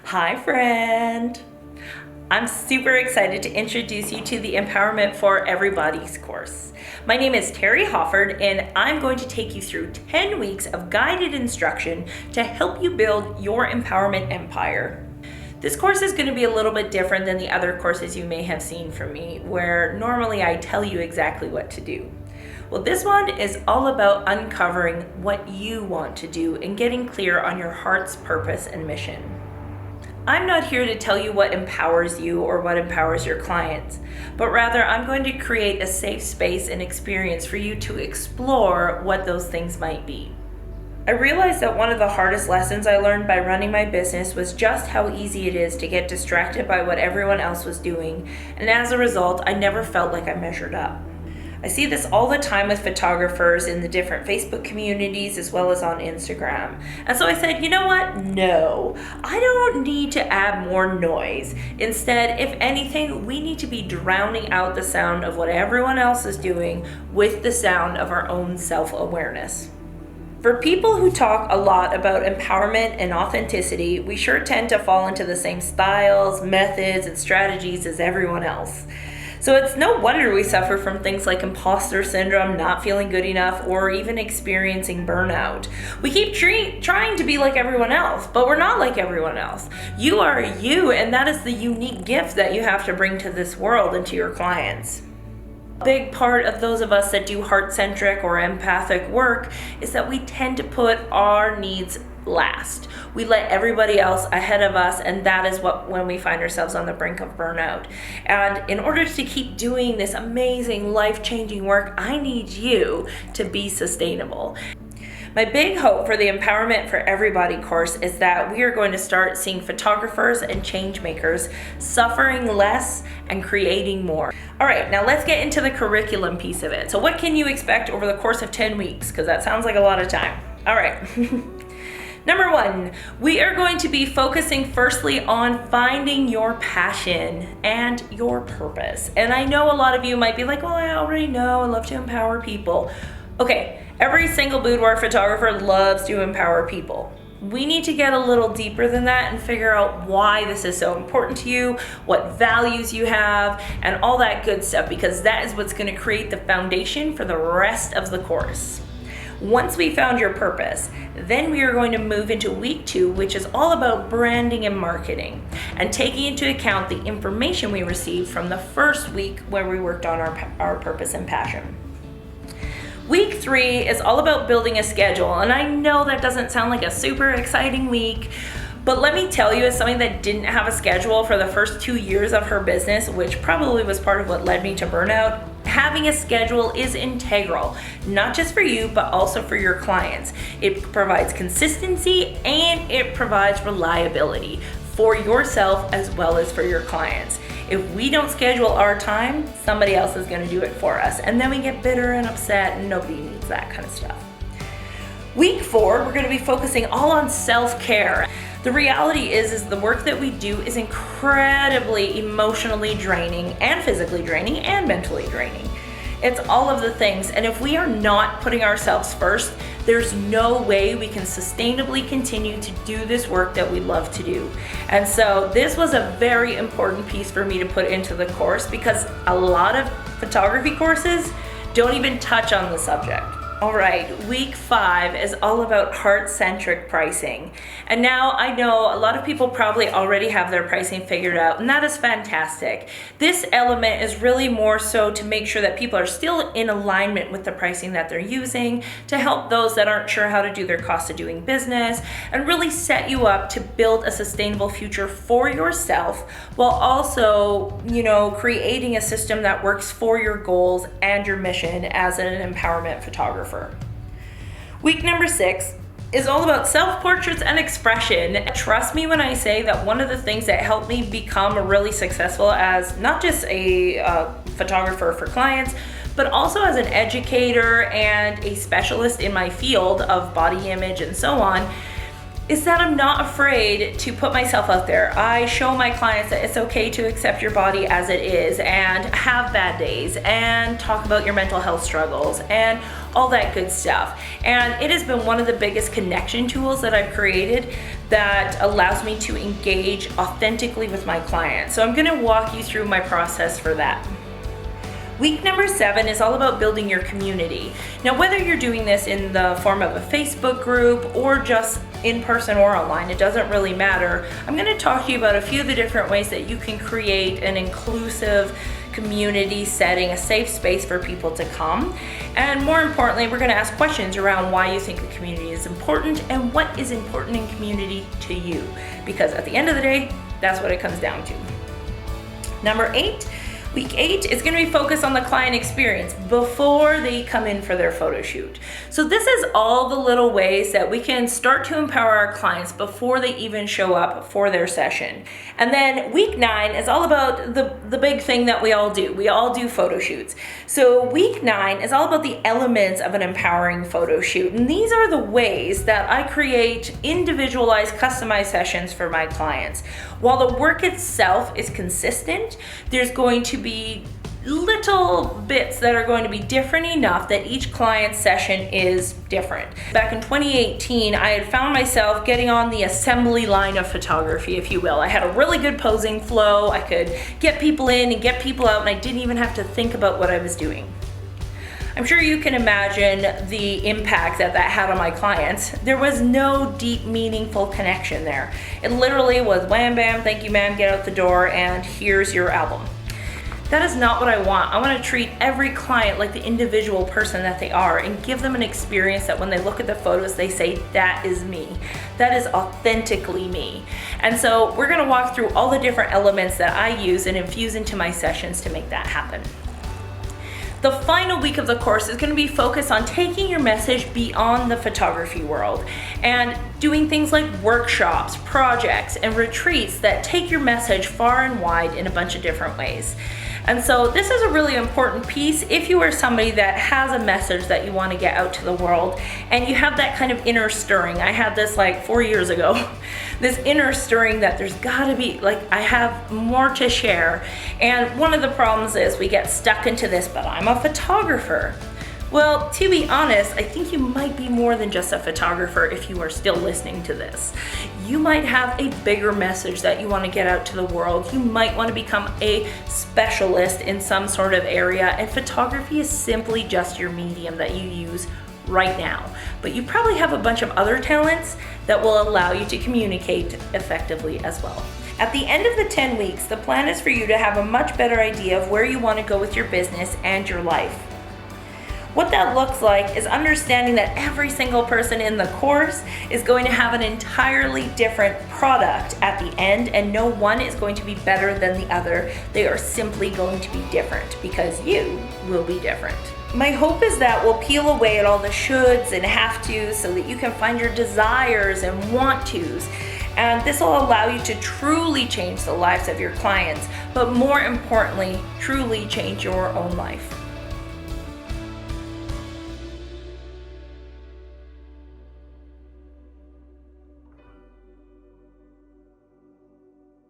Hi, friend. I'm super excited to introduce you to the Empowerment for Everybody's course. My name is Terry Hofford, and I'm going to take you through 10 weeks of guided instruction to help you build your empowerment empire. This course is going to be a little bit different than the other courses you may have seen from me, where normally I tell you exactly what to do. Well, this one is all about uncovering what you want to do and getting clear on your heart's purpose and mission. I'm not here to tell you what empowers you or what empowers your clients, but rather I'm going to create a safe space and experience for you to explore what those things might be. I realized that one of the hardest lessons I learned by running my business was just how easy it is to get distracted by what everyone else was doing, and as a result, I never felt like I measured up. I see this all the time with photographers in the different Facebook communities as well as on Instagram. And so I said, you know what? No, I don't need to add more noise. Instead, if anything, we need to be drowning out the sound of what everyone else is doing with the sound of our own self-awareness. For people who talk a lot about empowerment and authenticity, we sure tend to fall into the same styles, methods, and strategies as everyone else. So it's no wonder we suffer from things like imposter syndrome, not feeling good enough, or even experiencing burnout. We keep trying to be like everyone else, but we're not like everyone else. You are you, and that is the unique gift that you have to bring to this world and to your clients. A big part of those of us that do heart-centric or empathic work is that we tend to put our needs last. We let everybody else ahead of us, and that is when we find ourselves on the brink of burnout. And in order to keep doing this amazing, life-changing work, I need you to be sustainable. My big hope for the Empowerment for Everybody course is that we are going to start seeing photographers and change makers suffering less and creating more. All right, now let's get into the curriculum piece of it. So what can you expect over the course of 10 weeks? Because that sounds like a lot of time. All right. Number one, we are going to be focusing firstly on finding your passion and your purpose. And I know a lot of you might be like, well, I already know, I love to empower people. Okay, every single boudoir photographer loves to empower people. We need to get a little deeper than that and figure out why this is so important to you, what values you have, and all that good stuff, because that is what's going to create the foundation for the rest of the course. Once we found your purpose, then we are going to move into week 2, which is all about branding and marketing and taking into account the information we received from the first week where we worked on our purpose and passion. Week 3 is all about building a schedule, and I know that doesn't sound like a super exciting week, but let me tell you, as somebody that didn't have a schedule for the first 2 years of her business, which probably was part of what led me to burnout, having a schedule is integral, not just for you, but also for your clients. It provides consistency and it provides reliability for yourself as well as for your clients. If we don't schedule our time, somebody else is going to do it for us. And then we get bitter and upset, and nobody needs that kind of stuff. Week 4, we're going to be focusing all on self-care. The reality is the work that we do is incredibly emotionally draining and physically draining and mentally draining. It's all of the things, and if we are not putting ourselves first, there's no way we can sustainably continue to do this work that we love to do. And so this was a very important piece for me to put into the course, because a lot of photography courses don't even touch on the subject. All right, week 5 is all about heart-centric pricing. And now I know a lot of people probably already have their pricing figured out, and that is fantastic. This element is really more so to make sure that people are still in alignment with the pricing that they're using, to help those that aren't sure how to do their cost of doing business, and really set you up to build a sustainable future for yourself, while also, creating a system that works for your goals and your mission as an empowerment photographer. Week number 6 is all about self-portraits and expression. Trust me when I say that one of the things that helped me become really successful as not just a photographer for clients, but also as an educator and a specialist in my field of body image and so on, is that I'm not afraid to put myself out there. I show my clients that it's okay to accept your body as it is and have bad days and talk about your mental health struggles and all that good stuff. And it has been one of the biggest connection tools that I've created, that allows me to engage authentically with my clients. So I'm going to walk you through my process for that. Week number 7 is all about building your community. Now, whether you're doing this in the form of a Facebook group or just in person or online, it doesn't really matter. I'm going to talk to you about a few of the different ways that you can create an inclusive community setting, a safe space for people to come. And more importantly, we're going to ask questions around why you think the community is important and what is important in community to you. Because at the end of the day, that's what it comes down to. Number 8. Week 8 is going to be focused on the client experience before they come in for their photo shoot. So this is all the little ways that we can start to empower our clients before they even show up for their session. And then week 9 is all about the big thing that we all do. We all do photo shoots. So week 9 is all about the elements of an empowering photo shoot. And these are the ways that I create individualized, customized sessions for my clients. While the work itself is consistent, there's going to be little bits that are going to be different enough that each client session is different. Back in 2018, I had found myself getting on the assembly line of photography, if you will. I had a really good posing flow. I could get people in and get people out, and I didn't even have to think about what I was doing. I'm sure you can imagine the impact that that had on my clients. There was no deep, meaningful connection there. It literally was wham bam, thank you ma'am, get out the door, and here's your album. That is not what I want. I want to treat every client like the individual person that they are and give them an experience that when they look at the photos, they say, that is me. That is authentically me. And so we're going to walk through all the different elements that I use and infuse into my sessions to make that happen. The final week of the course is going to be focused on taking your message beyond the photography world and doing things like workshops, projects, and retreats that take your message far and wide in a bunch of different ways. And so this is a really important piece if you are somebody that has a message that you want to get out to the world and you have that kind of inner stirring. I had this like 4 years ago, this inner stirring that there's got to be, like, I have more to share. And one of the problems is we get stuck into this, but I'm a photographer. Well, to be honest, I think you might be more than just a photographer if you are still listening to this. You might have a bigger message that you want to get out to the world. You might want to become a specialist in some sort of area, and photography is simply just your medium that you use right now. But you probably have a bunch of other talents that will allow you to communicate effectively as well. At the end of the 10 weeks, the plan is for you to have a much better idea of where you want to go with your business and your life. What that looks like is understanding that every single person in the course is going to have an entirely different product at the end, and no one is going to be better than the other. They are simply going to be different because you will be different. My hope is that we'll peel away at all the shoulds and have tos so that you can find your desires and want tos. And this will allow you to truly change the lives of your clients, but more importantly, truly change your own life.